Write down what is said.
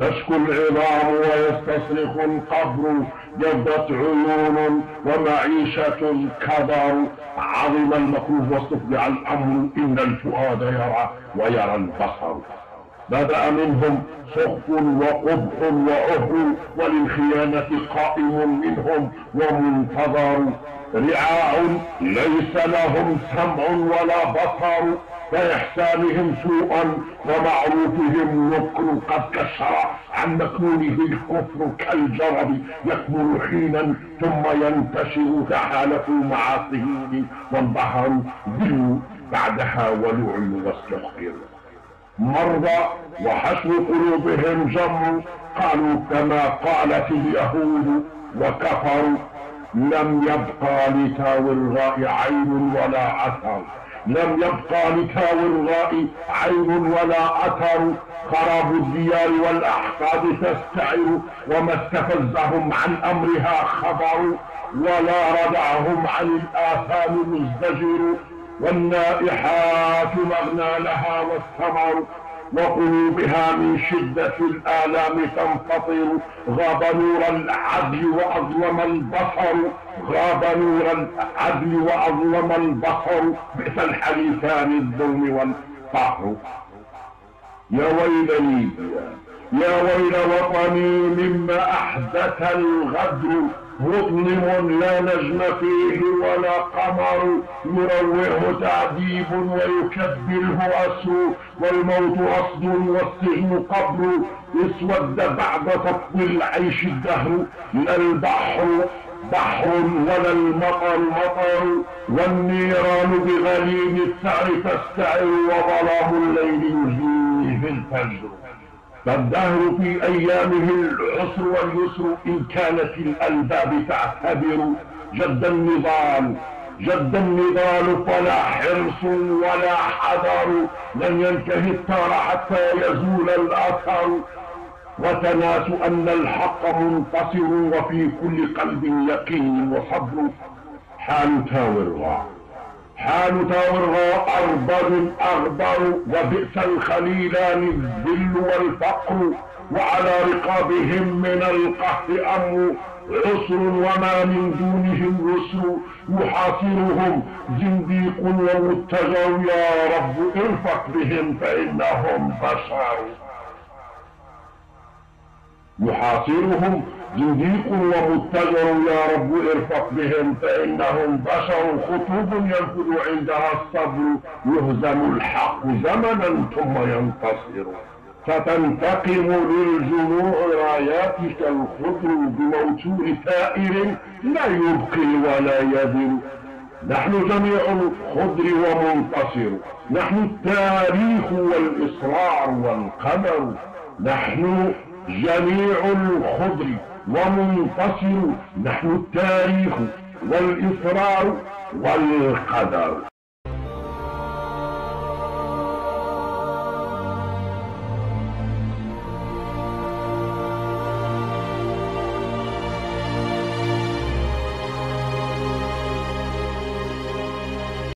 تشكو العظام ويستصرخ القبر، جدت عيون ومعيشة كدر. عظم المكروه واستفزع الأمر، إن الفؤاد يرى ويرى البصر. بدأ منهم سخف وقبح وعهر، وللخيانة قائم منهم ومنتظر. رعاع ليس لهم سمع ولا بصر، كإحسانهم سوءا ومعروفهم نكر. قد كشر عن مكنونه الكفر كالجرب، يكمل حينا ثم ينتشر. تحالفوا مع صهيون وانبهروا، ذلوا بعدها ولعنوا واستحقروا. مرضى وحشو قلوبهم جمر، قالوا كما قالت اليهود وكفروا. لم يبقى لتاوي الغاء عين ولا أثر، لم يبقى لتاوي الغاء عين ولا أثر. خراب الديار والأحقاد تستعر، وما استفزهم عن أمرها خبر، ولا ردعهم عن الآثام مزدجر. والنائحات مغنى لها والثمر، وقلوبها من شدة الآلام تنفطر. غاب نور العدل وأظلم البصر، غاب نور العدل وأظلم البصر. بئس الحليفان الظلم والفقر. يا ويل ليبيا، يا ويل وطني، مما أحدث الغدر. مظلم لا نجم فيه ولا قمر، يروعه تعذيب ويكبره أسر. والموت أصد والسجن قبر، اسود بعد تطوي العيش الدهر. لا البحر بحر ولا المطر مطر، والنيران بغليل الثأر تستعر. وظلام الليل يجليه الفجر. فالدهر في أيامه العسر واليسر، إن كانت الألباب تعتبر. جد النضال جد النضال، فلا حرص ولا حذر. لن ينتهي الثار حتى يزول الأثر. وتناس أن الحق منتصر، وفي كل قلب يقين وصبر. حال تاورغا، حال تاورغا أربد أغبر. وبئس الخليلان الذل والفقر، وعلى رقابهم من القهر أمر. عسر وما من دونهم يسر، يحاصرهم زنديق ومتجر. يا رب ارفق بهم فإنهم بشر. يحاصرهم زنديق ومتجر، يا رب ارفق بهم فإنهم بشر. خطوب ينفذ عندها الصبر، يهزم الحق زمنا ثم ينتصر. فتنتقم للجموع راياتك الخضر، بموتور ثائر لا يبقي ولا يذر. نحن جميع الخضر ومنتصر، نحن التاريخ والإصرار والقمر. نحن جميع الخضر ومنتصر، نحن التاريخ والإصرار والقدر.